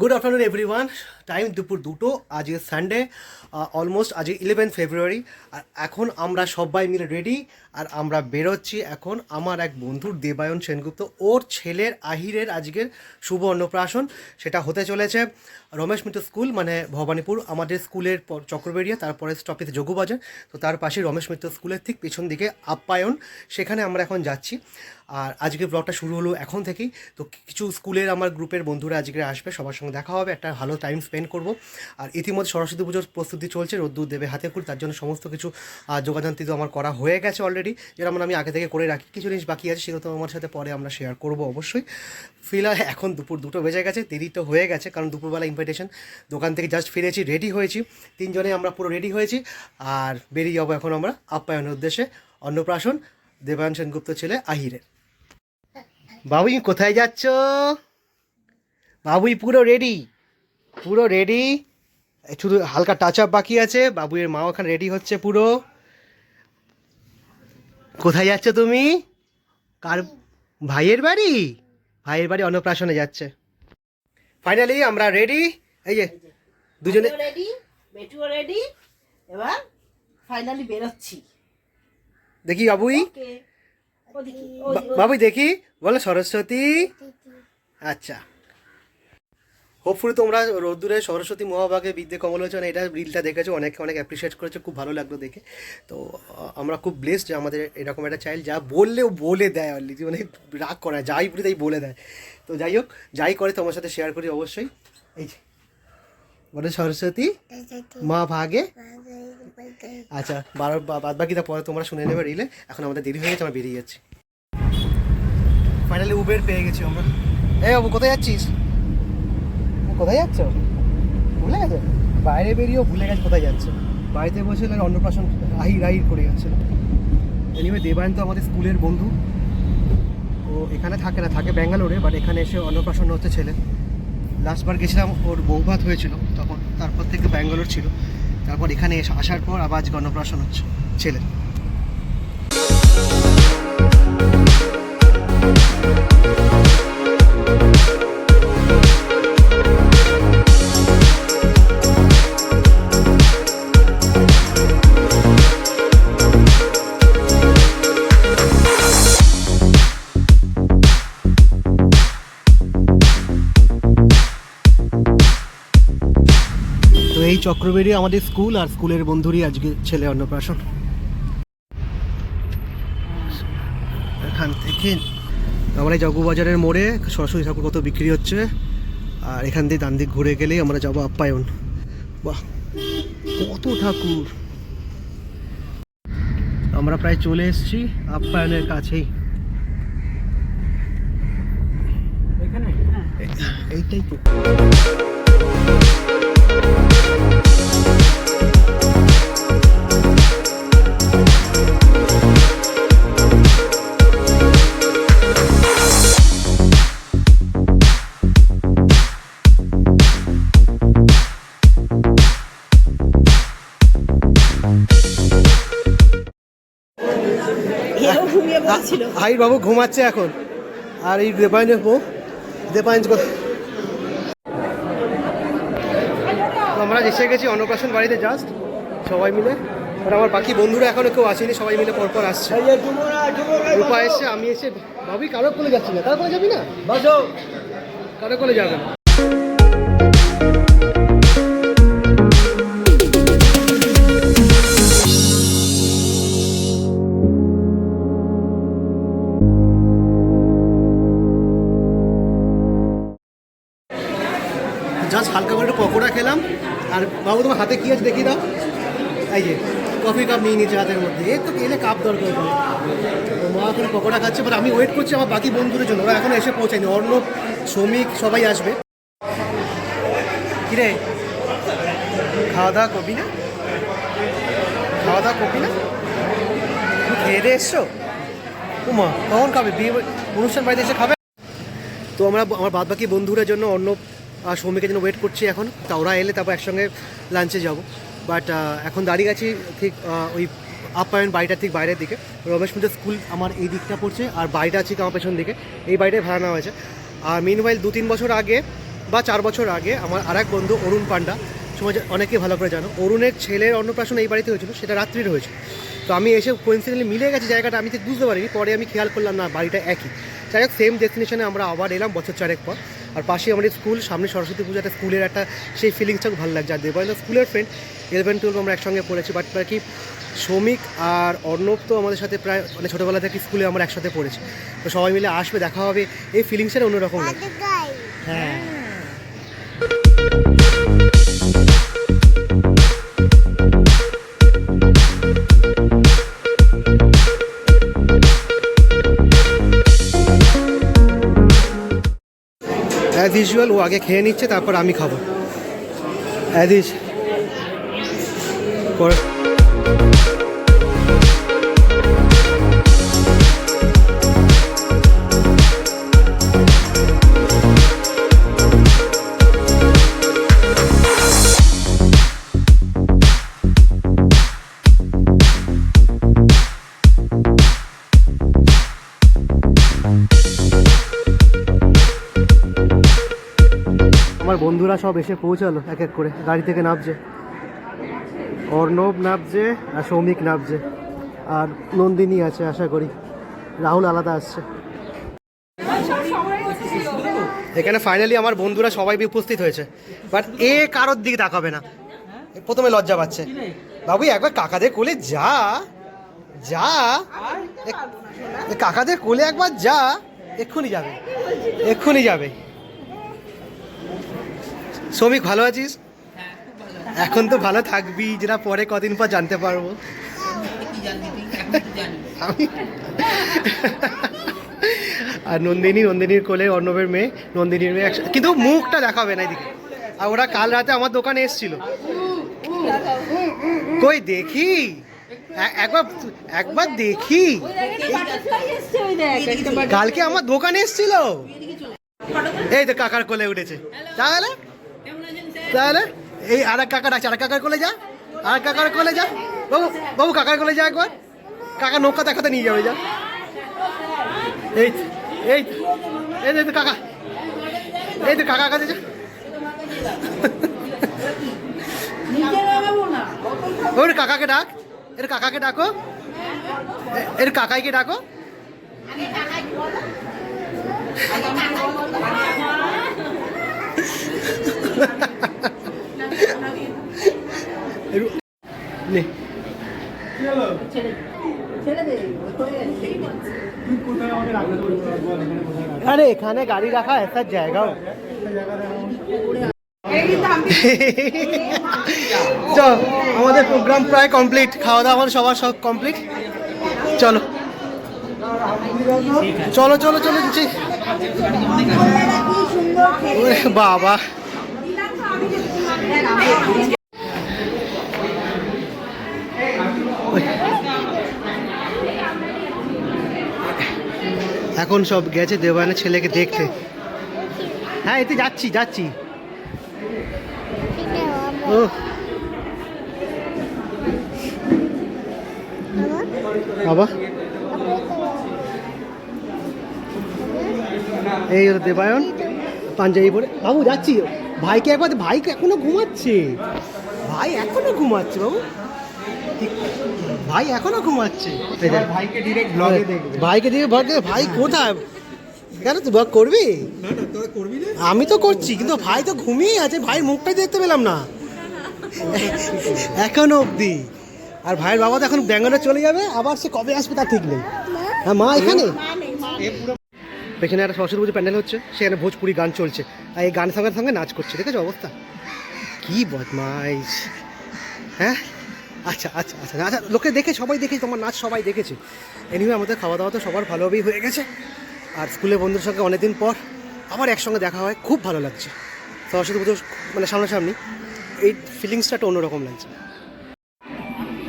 Good afternoon everyone. Time দুপুর 2টো। আজকে Sunday, almost আজকে 11 ফেব্রুয়ারি। আর এখন আমরা সবাই মিলে রেডি, আর আমরা বেরোচ্ছি এখন আমার এক বন্ধুর দেবায়ন সেনগুপ্ত, ওর ছেলের আহিরের আজকের শুভ অন্নপ্রাশন। সেটা হতে চলেছে রমেশ মিত্র স্কুল, মানে ভবানীপুর, আমাদের স্কুলের চক্রবেড়িয়া, তারপরে স্টপেজ যোগুবাজার। তো তার পাশে রমেশ মিত্র স্কুলের ঠিক পিছন দিকে আপ্যায়ন, সেখানে আমরা এখন যাচ্ছি। আর আজকে ব্লগটা শুরু হলো এখন থেকেই। তো কিছু স্কুলের আমার গ্রুপের বন্ধুরা আজকে আসবে, সবার সঙ্গে দেখা হবে, একটা ভালো টাইম স্পেন্ড করব। আর ইতিমধ্যে সরস্বতী পুজোর প্রস্তুতি চলছে, রোদ্দুর দেবে হাতে খুঁড়, তার জন্য সমস্ত কিছু যোগাযান্ত্রী তো আমার করা হয়ে গেছে অলরেডি, যেমন আমি আগে থেকে করে রাখি। কিছু জিনিস বাকি আছে, সেগুলো তো আমার সাথে পরে আমরা শেয়ার করব অবশ্যই। ফিলহাল এখন দুপুর 2টো বেজে গেছে, দেরি তো হয়ে গেছে, কারণ দুপুরবেলা ইনভাইটেশন, দোকান থেকে জাস্ট ফিরেছি, রেডি হয়েছি, তিনজনে আমরা পুরো রেডি হয়েছি। আর বেরিয়ে যাবো এখন আমরা আপ্যায়নের উদ্দেশ্যে, অন্নপ্রাশন দেবায়ন সেনগুপ্ত ছেলে আহিরের। বাবুই কোথায় যাচ্ছ? বাবুই পুরো রেডি, পুরো রেডি, শুধু হালকা টাচ আপ বাকি আছে। বাবুইয়ের মা ওখানে রেডি হচ্ছে পুরো। কোথায় যাচ্ছ তুমি? কার ভাইয়ের বাড়ি? ভাইয়ের বাড়ি অন্নপ্রাশনে যাচ্ছে। ফাইনালি আমরা রেডি, এই যে দুজনে রেডি, বেটুও রেডি। এবার ফাইনালি বেরোচ্ছি। দেখি বাবুই, বাবুই দেখি, বলো সরস্বতী। আচ্ছা, হোপফুলি তোমরা রোদ্দুরে সরস্বতী মহাভাগে বিদ্যে কমলোচন এটা রিলটা দেখেছো, অনেকে অনেক অ্যাপ্রিসিয়েট করেছে, খুব ভালো লাগলো দেখে। তো আমরা খুব ব্লেসড যে আমাদের এরকম একটা চাইল্ড, যা বললেও বলে দেয় অলরেডি, মানে রাগ করে যাই বলে তাই বলে দেয়। তো যাই হোক, যাই করে তোমার সাথে শেয়ার করি অবশ্যই। এই যে বলে সরস্বতী মা ভাগে। আচ্ছা, বাদ বাকিটা পরে তোমরা শুনে নেবে রিলে। এখন আমাদের দেরি হয়ে গেছে, আমরা বেরিয়ে যাচ্ছি। ফাইনালি উবের পেয়ে গেছি আমরা। এই বাবু কোথায় যাচ্ছিস? কোথায় যাচ্ছ? ভুলে গেছো? বাইরে বেরিয়েও ভুলে গেছে কোথায় যাচ্ছে। বাড়িতে বসে অন্নপ্রাশন আহির করে যাচ্ছে। এনিওয়ে, দেবায়ন তো আমাদের স্কুলের বন্ধু, ও এখানে থাকে না, থাকে ব্যাঙ্গালোরে, বাট এখানে এসে অন্নপ্রাশন হচ্ছে ছেলে। লাস্টবার গেছিলাম, ওর বৌভাত হয়েছিল তখন, তারপর থেকে ব্যাঙ্গালোর ছিল, তারপর এখানে এসে আসার পর আবার আজকে অন্নপ্রাশন হচ্ছে ছেলে। তো এই চক্রবেড়ি আমাদের স্কুল, আর স্কুলের বন্ধুরই আজকে ছেলে অন্নপ্রাশন। এখান থেকে আমরা জগুবাজারের মোড়ে সরস্বতী ঠাকুর কত বিক্রি হচ্ছে, আর এখান দিয়ে ডান দিক ঘুরে গেলেই আমরা যাবো আপ্যায়ন। বাহ, কত ঠাকুর! আমরা প্রায় চলে এসেছি আপ্যায়নের কাছেই। এইটাই তো। আহির বাবু ঘুমাচ্ছে এখন, আর এই দেবায়নের বউ, দেবায়ন আমরা এসে গেছি অন্নপ্রাশন বাড়িতে জাস্ট সবাই মিলে। আর আমার বাকি বন্ধুরা এখনো কেউ আসেনি, সবাই মিলে পরপর আসছে। রূপা এসছে, আমি এসে। ভাবি কারো কোলে যাচ্ছি না, কারো কোলে যাবি না? কারো কোলে যাবে না। জাস্ট হালকা করে একটু পকোড়া খেলাম। আর বাবু তোমার হাতে কী আছে দেখি দাও। এই যে কফি কাপ নিয়ে নিয়েছে হাতের মধ্যে, এর তো এলে কাপ দরকার পড়ে। মা ওখানে পকোড়া খাচ্ছে, বাট আমি ওয়েট করছি আমার বাকি বন্ধুদের জন্য, ওরা এখনো এসে পৌঁছায়নি। অর্ণব, শ্রমিক সবাই আসবে। কিরে, খাওয়া দাওয়া করবি না? খাওয়া দাওয়া করবি না? তুমি খেয়ে দিয়ে এসছো? মা কখন খাবে? বিয়ে অনুষ্ঠান বাড়িতে এসে খাবে? তো আমরা আমার বাদ বাকি বন্ধুদের জন্য অর্ণব আর শ্রমিকের জন্য ওয়েট করছি এখন। তা ওরা এলে তারপর একসঙ্গে লাঞ্চে যাব। বাট এখন দাঁড়িয়ে আছি ঠিক ওই আপ্যায়ন বাড়িটার ঠিক বাইরের দিকে। রমেশ মিত্র স্কুল আমার এই দিকটা পড়ছে, আর বাড়িটা আছে আমার পেছন দিকে। এই বাড়িটাই ভাড়া নেওয়া হয়েছে। আর মিনওয়াইল 2-3 বছর আগে বা 4 বছর আগে আমার আরেক বন্ধু অরুণ পান্ডা, সমাজ অনেকেই ভালো করে জানো, অরুণের ছেলের অন্নপ্রাশন এই বাড়িতে হয়েছিল, সেটা রাত্রির হয়েছে। তো আমি এসে কোইন্সিডেন্টলি মিলে গেছে জায়গাটা, আমি ঠিক বুঝতে পারিনি, পরে আমি খেয়াল করলাম না বাড়িটা একই। যাই হোক, সেম ডেস্টিনেশনে আমরা আবার এলাম বছর 4 পর। আর পাশেই আমাদের স্কুল, সামনে সরস্বতী পুজো, একটা স্কুলের একটা সেই ফিলিংসটা খুব ভালো লাগছে। আর দেবায়ন স্কুলের ফ্রেন্ড, 11-12 আমরা একসঙ্গে পড়েছি, বাট কি শ্রমিক আর অর্ণব তো আমাদের সাথে প্রায় মানে ছোটোবেলা থেকে স্কুলে আমরা একসাথে পড়েছি। তো সবাই মিলে আসবে, দেখা হবে, এই ফিলিংসটা অন্যরকম লাগে। হ্যাঁ, অ্যাজ ইউজুয়াল ও আগে খেয়ে নিচ্ছে, তারপর আমি খাবো অ্যাজ ইজ করে। আমার বন্ধুরা সব এসে পৌঁছালো এক এক করে, গাড়ি থেকে নামছে। অর্ণব নামছে আর সৌমিক নামছে, আর নন্দিনী আছে আশা করি, রাহুল আলাদা আসছে। এখানে ফাইনালি আমার বন্ধুরা সবাই উপস্থিত হয়েছে, বাট এ কারোর দিকে তাকাবে না, প্রথমে লজ্জা পাচ্ছে। বাবু একবার কাকাদের কোলে যা যা, কাকাদের কোলে একবার যা, এক্ষুনি যাবে, এক্ষুনি যাবে। শ্রমিক ভালো আছিস? এখন তো ভালো থাকবি, যেটা পরে কদিন পর জানতে পারবো। আমি আর নন্দিনীর কোলে অর্ণবের মেয়ে, নন্দিনীর মেয়ে একসাথে, কিন্তু মুখটা দেখাবে না এদিকে। আর ওরা কাল রাতে আমার দোকানে এসেছিল, কই দেখি একবার, একবার দেখি, কালকে আমার দোকানে এসেছিল। এই তো কাকার কোলে উঠেছে, তাহলে তাহলে এই আর এক কাকা ডাকছে, আর কাকার কোলে যা, আর কাকার কোলে যা, বাবু বাবু কাকার কোলে যা একবার, কাকা নৌকা দেখাতে নিয়ে যাবে, যা। এই এই এই তো কাকা, এই তো কাকা কাছে যা, ওর কাকাকে ডাক, এর কাকাকে ডাকো, এর কাকাইকে ডাকো। নে আরে এখানে গাড়ি রাখা একটা জায়গাও। তো আমাদের প্রোগ্রাম প্রায় কমপ্লিট, খাওয়া দাওয়া আমাদের সবার সব কমপ্লিট। চলো চলো চলো চলো দিচ্ছি। বাবা এখন সব গেছে দেবায়নের ছেলেকে দেখতে। হ্যাঁ এতে যাচ্ছি যাচ্ছি। ও বাবা এই দেবায়ন পাঞ্জাবি পরে, বাবু যাচ্ছি। ভাইকে একবার, ভাইকে এখনো ঘুমাচ্ছে, ভাই এখনো ঘুমাচ্ছে বাবু, ভাই এখনো ঘুমাচ্ছে। ভাইকে ডিরেক্ট ব্লগে দেখবে, ভাইকে ডিরেক্ট ব্লগে। ভাই কোথায়, কেন তুই ব্লগ করবি? আমি তো করছি, কিন্তু ভাই তো ঘুমিয়ে আছে, ভাইয়ের মুখটাই দেখতে পেলাম না এখনো অবধি। আর ভাইয়ের বাবা তো এখন ব্যাঙ্গালোর চলে যাবে, আবার সে কবে আসবে তার ঠিক নেই। হ্যাঁ মা এখানে পেছনে একটা সরস্বতী পুজো প্যান্ডেল হচ্ছে, সেখানে ভোজপুরি গান চলছে, আর এই গান সঙ্গে সঙ্গে নাচ করছে। দেখেছো অবস্থা কি বদমাইশ। হ্যাঁ আচ্ছা আচ্ছা আচ্ছা আচ্ছা, লোকে দেখে, সবাই দেখেছে তোমার নাচ, সবাই দেখেছে। এনিওয়ে আমাদের খাওয়া দাওয়া তো সবার ভালোভাবেই হয়ে গেছে, আর স্কুলের বন্ধুদের সঙ্গে অনেকদিন পর আবার একসঙ্গে দেখা হয়, খুব ভালো লাগছে। সরস্বতী পুজো মানে সামনাসামনি, এই ফিলিংসটা একটা অন্যরকম লাগছে।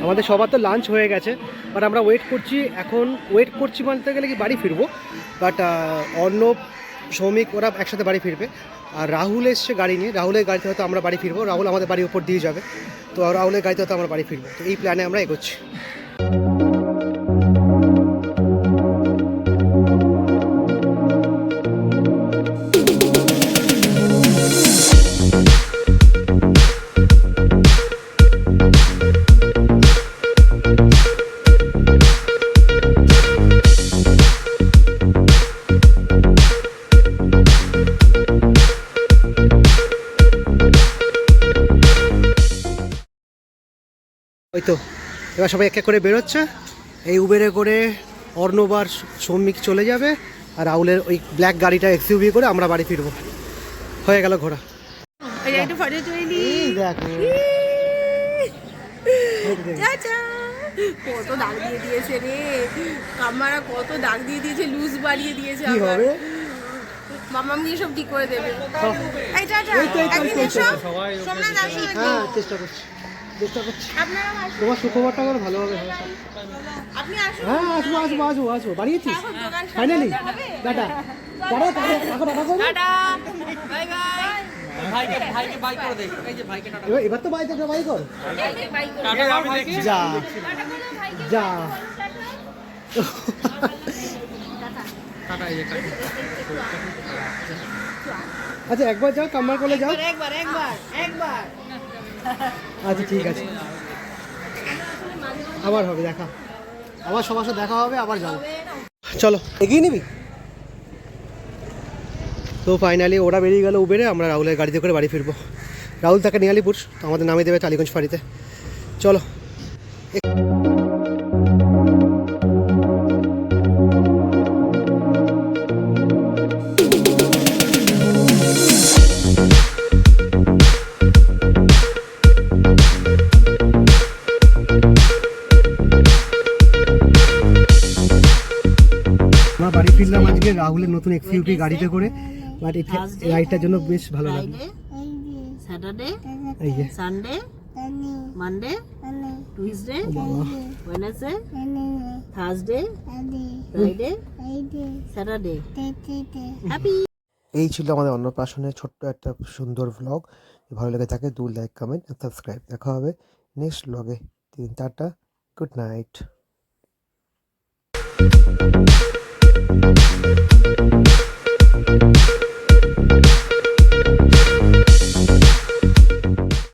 আমাদের সবার তো লাঞ্চ হয়ে গেছে, বাট আমরা ওয়েট করছি। এখন ওয়েট করছি বলতে গেলে কি বাড়ি ফিরবো, বাট অর্ণব সৌমিক ওরা একসাথে বাড়ি ফিরবে, আর রাহুল এসছে গাড়ি নিয়ে, রাহুলের গাড়িতে হয়তো আমরা বাড়ি ফিরবো, রাহুল আমাদের বাড়ির উপর দিয়ে যাবে, তো রাহুলের গাড়িতে হয়তো আমরা বাড়ি ফিরবো। তো এই প্ল্যানে আমরা এগোচ্ছি। ওই তো এবার সবাই এক এক করে বেরোচ্ছে। এই উবেরে করে অর্ণব আর সৌমিক চলে যাবে, আর রাহুলের ওই ব্ল্যাক গাড়িটা এক্সইউভি করে আমরা বাড়ি ফিরবো। হয়ে গেল ঘোরা। একটু ফটো তুলে নি। এই দেখো কত দাগ দিয়ে দিয়েছে রে কামারা, কত দাগ দিয়ে দিয়েছে, লুজ বাড়িয়ে দিয়েছে। কি আবার হবে? মামাম গিয়ে সব ঠিক করে দেবে। এই টাটা, এই তো, এই তো, একদিন এই তো, এসো। সোমনাথ আসো একদিন। হ্যাঁ চেষ্টা করছি। আপনারাও আসুন। তোমার সুখবরটা আমার ভালোভাবে হবে। আপনি আসুন। হ্যাঁ আসবো বানিয়েছিস এখন দোকান সামনে ফাইনালি? হবে। Tata tata, bye bye. এবার তো বাইক বাই কর। বাই করে। যা যা আচ্ছা একবার যাও, কাম্বার কোলে যাও। একবার। আচ্ছা ঠিক আছে, আবার হবে দেখা, আবার সবার সাথে দেখা হবে, আবার যাবো। চলো এগিয়ে নিবি। তো ফাইনালি ওরা বেরিয়ে গেল উবেরে, আমরা রাহুলের গাড়িতে করে বাড়ি ফিরবো। রাহুল থাকে নিয়ালিপুর, তো আমাদের নামিয়ে দেবে টালিগঞ্জ ফাঁড়িতে। চলো। আমরা বাড়ি ফিরলাম আজকে রাহুলের নতুন এক্সইউভি গাড়িতে করে, বাট এই রাইডটার জন্য বেশ ভালো লাগলো। স্যাটারডে, এই যে Sunday, Monday, Tuesday, Wednesday, Thursday, Friday, Saturday. Happy. এই ছিল আমাদের অন্নপ্রাশনের ছোট্ট একটা সুন্দর ভ্লগ। ভালো লেগে থাকে ডু লাইক, কমেন্ট, সাবস্ক্রাইব। দেখা হবে নেক্সট ভ্লগে। Ta ta, good night.